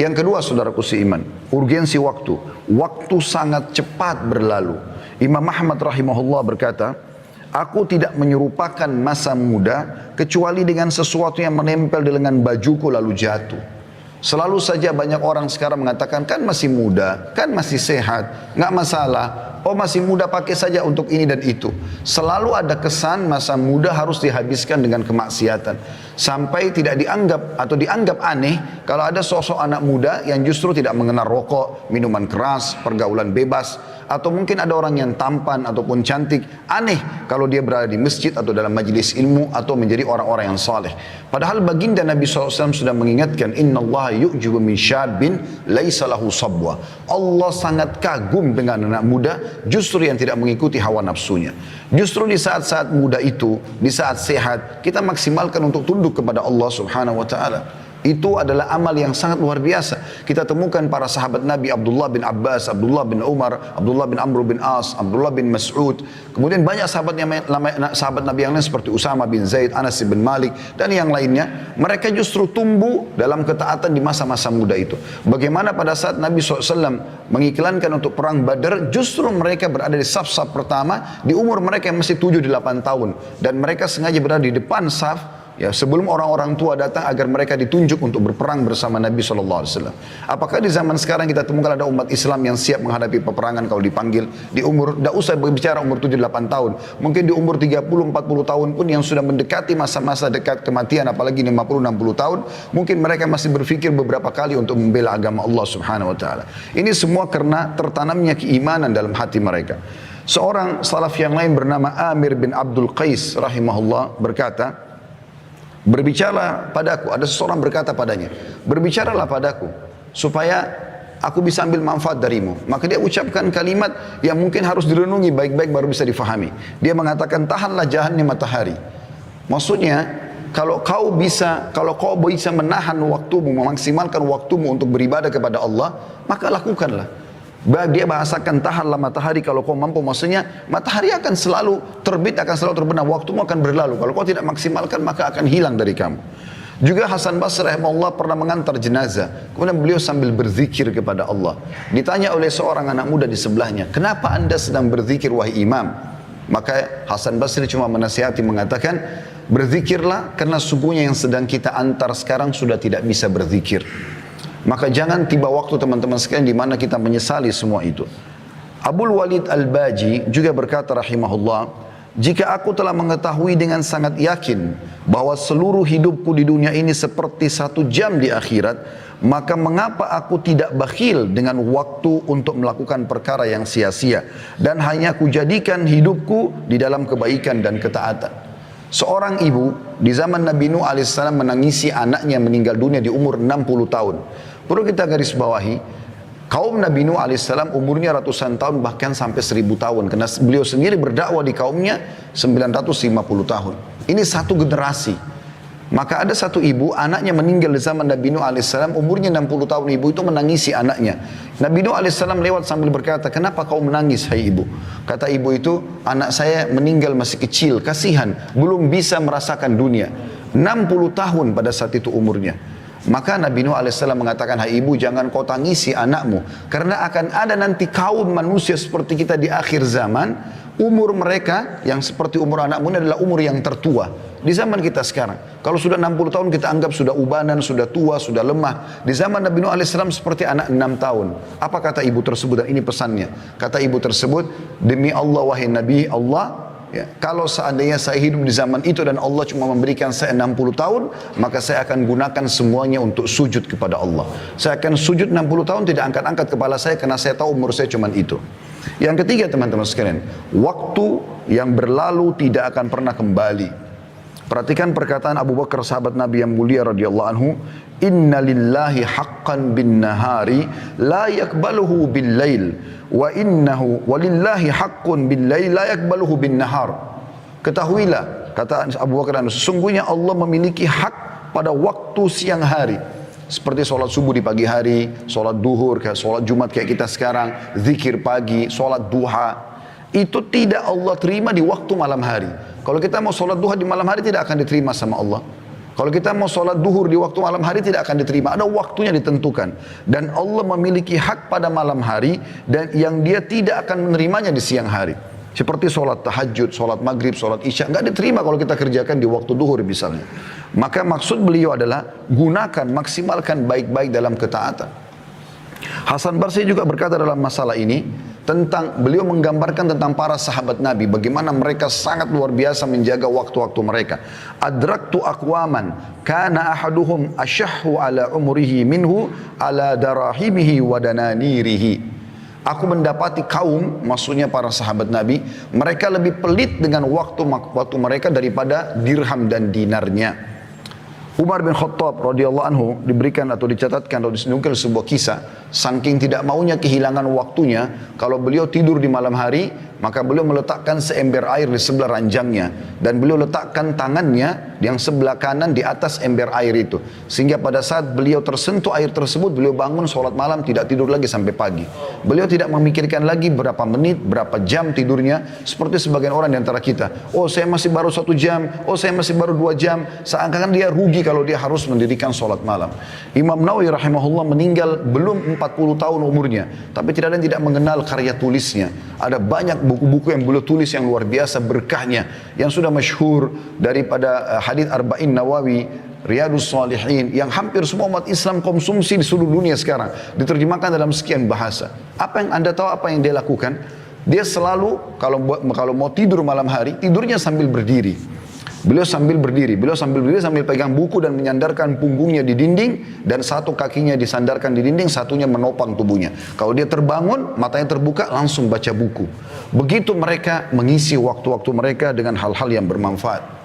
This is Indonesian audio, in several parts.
Yang kedua, saudaraku seiman, urgensi waktu. Waktu sangat cepat berlalu. Imam Ahmad rahimahullah berkata, aku tidak menyerupakan masa muda kecuali dengan sesuatu yang menempel di lengan bajuku lalu jatuh. Selalu saja banyak orang sekarang mengatakan, kan masih muda, kan masih sehat, nggak masalah. Oh masih muda, pakai saja untuk ini dan itu. Selalu ada kesan masa muda harus dihabiskan dengan kemaksiatan. Sampai tidak dianggap atau dianggap aneh kalau ada sosok anak muda yang justru tidak mengenal rokok, minuman keras, pergaulan bebas. Atau mungkin ada orang yang tampan ataupun cantik. Aneh kalau dia berada di masjid atau dalam majelis ilmu atau menjadi orang-orang yang saleh. Padahal baginda Nabi SAW sudah mengingatkan, Inna Allah yu'jibu min syabin laisa lahu sabwa. Allah sangat kagum dengan anak muda justru yang tidak mengikuti hawa nafsunya. Justru di saat-saat muda itu, di saat sehat, kita maksimalkan untuk tunduk kepada Allah Subhanahu wa ta'ala. Itu adalah amal yang sangat luar biasa. Kita temukan para sahabat Nabi, Abdullah bin Abbas, Abdullah bin Umar, Abdullah bin Amr bin As, Abdullah bin Mas'ud. Kemudian banyak sahabat Nabi yang lain seperti Usama bin Zaid, Anas bin Malik, dan yang lainnya. Mereka justru tumbuh dalam ketaatan di masa-masa muda itu. Bagaimana pada saat Nabi SAW mengiklankan untuk perang Badar, justru mereka berada di saf-saf pertama di umur mereka yang masih 7-8 tahun. Dan mereka sengaja berada di depan saf, ya, sebelum orang-orang tua datang agar mereka ditunjuk untuk berperang bersama Nabi SAW. Apakah di zaman sekarang kita temukan ada umat Islam yang siap menghadapi peperangan kalau dipanggil di umur, tidak usah berbicara umur 7-8 tahun, mungkin di umur 30-40 tahun pun yang sudah mendekati masa-masa dekat kematian, apalagi 50-60 tahun, mungkin mereka masih berpikir beberapa kali untuk membela agama Allah Subhanahu Wa Taala. Ini semua karena tertanamnya keimanan dalam hati mereka. Seorang salaf yang lain bernama Amir bin Abdul Qais rahimahullah berkata, berbicaralah padaku, ada seseorang berkata padanya, berbicaralah padaku supaya aku bisa ambil manfaat darimu. Maka dia ucapkan kalimat yang mungkin harus direnungi baik-baik baru bisa difahami. Dia mengatakan, tahanlah jahannya matahari. Maksudnya, kalau kau bisa menahan waktumu, memaksimalkan waktumu untuk beribadah kepada Allah, maka lakukanlah. Dia bahasakan tahanlah matahari kalau kau mampu. Maksudnya matahari akan selalu terbit, akan selalu terbenam, waktumu akan berlalu. Kalau kau tidak maksimalkan maka akan hilang dari kamu. Juga Hasan Basri rahimahullah pernah mengantar jenazah. Kemudian beliau sambil berzikir kepada Allah. Ditanya oleh seorang anak muda di sebelahnya, kenapa anda sedang berzikir wahai imam? Maka Hasan Basri cuma menasihati mengatakan, berzikirlah karena sungguhnya yang sedang kita antar sekarang sudah tidak bisa berzikir. Maka jangan tiba waktu teman-teman sekalian di mana kita menyesali semua itu. Abul Walid Al-Baji juga berkata rahimahullah, jika aku telah mengetahui dengan sangat yakin bahwa seluruh hidupku di dunia ini seperti 1 jam di akhirat, maka mengapa aku tidak bakhil dengan waktu untuk melakukan perkara yang sia-sia dan hanya kujadikan hidupku di dalam kebaikan dan ketaatan. Seorang ibu di zaman Nabi Nuh AS menangisi anaknya meninggal dunia di umur 60 tahun. Perlu kita garis bawahi, kaum Nabi Nuh AS umurnya ratusan tahun bahkan sampai 1000 tahun. Karena beliau sendiri berdakwah di kaumnya 950 tahun. Ini satu generasi. Maka ada satu ibu, anaknya meninggal di zaman Nabi Nuh AS, umurnya 60 tahun, ibu itu menangisi anaknya. Nabi Nuh AS lewat sambil berkata, kenapa kau menangis hai ibu? Kata ibu itu, anak saya meninggal masih kecil, kasihan, belum bisa merasakan dunia. 60 tahun pada saat itu umurnya. Maka Nabi Nuh AS mengatakan, hai ibu jangan kau tangisi anakmu, karena akan ada nanti kaum manusia seperti kita di akhir zaman, umur mereka yang seperti umur anakmu ini adalah umur yang tertua. Di zaman kita sekarang, kalau sudah 60 tahun kita anggap sudah ubanan, sudah tua, sudah lemah. Di zaman Nabi Nuh AS seperti anak 6 tahun. Apa kata ibu tersebut? Dan ini pesannya. Kata ibu tersebut, demi Allah wahai Nabi Allah, ya, kalau seandainya saya hidup di zaman itu dan Allah cuma memberikan saya 60 tahun, maka saya akan gunakan semuanya untuk sujud kepada Allah. Saya akan sujud 60 tahun, tidak angkat-angkat kepala saya karena saya tahu umur saya cuma itu. Yang ketiga teman-teman sekalian, waktu yang berlalu tidak akan pernah kembali. Perhatikan perkataan Abu Bakar sahabat Nabi yang mulia radhiyallahu anhu, inna lillahi haqqan bin nahari la yakbaluhu bil lail wa innahu walillahi haqqun bil lail la yakbaluhu bin nahar. Ketahuilah, kata Abu Bakar, sesungguhnya Allah memiliki hak pada waktu siang hari. Seperti sholat subuh di pagi hari, sholat duhur, sholat Jumat kayak kita sekarang, zikir pagi, sholat duha. Itu tidak Allah terima di waktu malam hari. Kalau kita mau sholat duha di malam hari tidak akan diterima sama Allah. Kalau kita mau sholat duhur di waktu malam hari tidak akan diterima. Ada waktunya ditentukan. Dan Allah memiliki hak pada malam hari dan yang dia tidak akan menerimanya di siang hari. Seperti sholat tahajud, sholat maghrib, sholat isya. Nggak diterima kalau kita kerjakan di waktu duhur misalnya. Maka maksud beliau adalah gunakan, maksimalkan baik-baik dalam ketaatan. Hasan Basri juga berkata dalam masalah ini, beliau menggambarkan tentang para sahabat Nabi, bagaimana mereka sangat luar biasa menjaga waktu-waktu mereka. Adraktu aqwaman kana ahaduhum ashahhu ala umrihi minhu ala darahimihi wa dananirihi. Aku mendapati kaum, maksudnya para sahabat Nabi, mereka lebih pelit dengan waktu mereka daripada dirham dan dinarnya. Umar bin Khattab radhiyallahu anhu diberikan atau dicatatkan atau disenungkan sebuah kisah, saking tidak maunya kehilangan waktunya, kalau beliau tidur di malam hari, maka beliau meletakkan seember air di sebelah ranjangnya dan beliau letakkan tangannya yang sebelah kanan di atas ember air itu, sehingga pada saat beliau tersentuh air tersebut, beliau bangun sholat malam, tidak tidur lagi sampai pagi. Beliau tidak memikirkan lagi berapa menit, berapa jam tidurnya, seperti sebagian orang di antara kita. Oh, saya masih baru 1 jam, oh saya masih baru 2 jam, seakan-akan dia rugi kalau dia harus mendirikan sholat malam. Imam Nawawi rahimahullah meninggal belum 40 tahun umurnya, tapi tidak ada yang tidak mengenal karya tulisnya. Ada banyak buku-buku yang beliau tulis yang luar biasa berkahnya, yang sudah masyhur daripada hadits Arba'in Nawawi, Riyadus Salihin, yang hampir semua umat Islam konsumsi di seluruh dunia sekarang, diterjemahkan dalam sekian bahasa. Apa yang Anda tahu apa yang dia lakukan? Dia selalu kalau mau tidur malam hari, tidurnya sambil berdiri. Beliau sambil berdiri sambil pegang buku dan menyandarkan punggungnya di dinding dan satu kakinya disandarkan di dinding, satunya menopang tubuhnya. Kalau dia terbangun, matanya terbuka, langsung baca buku. Begitu mereka mengisi waktu-waktu mereka dengan hal-hal yang bermanfaat.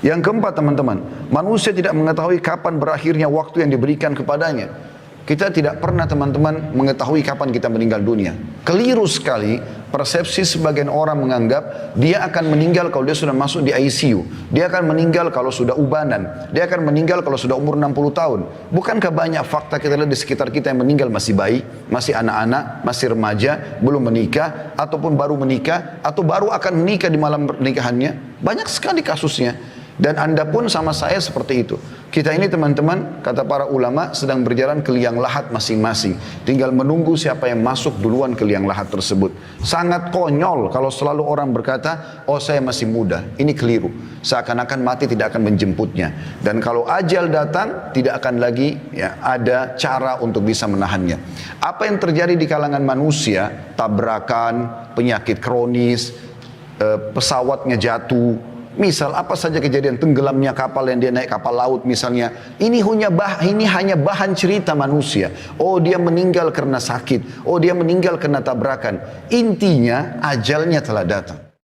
Yang keempat teman-teman, manusia tidak mengetahui kapan berakhirnya waktu yang diberikan kepadanya. Kita tidak pernah teman-teman mengetahui kapan kita meninggal dunia. Keliru sekali persepsi sebagian orang menganggap dia akan meninggal kalau dia sudah masuk di ICU. Dia akan meninggal kalau sudah ubanan. Dia akan meninggal kalau sudah umur 60 tahun. Bukankah banyak fakta kita lihat di sekitar kita yang meninggal masih bayi, masih anak-anak, masih remaja, belum menikah, ataupun baru menikah, atau baru akan menikah di malam pernikahannya. Banyak sekali kasusnya. Dan Anda pun sama saya seperti itu. Kita ini teman-teman, kata para ulama, sedang berjalan ke liang lahat masing-masing. Tinggal menunggu siapa yang masuk duluan ke liang lahat tersebut. Sangat konyol kalau selalu orang berkata, oh saya masih muda. Ini keliru. Seakan-akan mati tidak akan menjemputnya. Dan kalau ajal datang, tidak akan lagi ada cara untuk bisa menahannya. Apa yang terjadi di kalangan manusia, tabrakan, penyakit kronis, pesawatnya jatuh, misal apa saja kejadian tenggelamnya kapal yang dia naik kapal laut misalnya, ini hanya bahan cerita manusia. Oh dia meninggal karena sakit, oh dia meninggal karena tabrakan. Intinya ajalnya telah datang.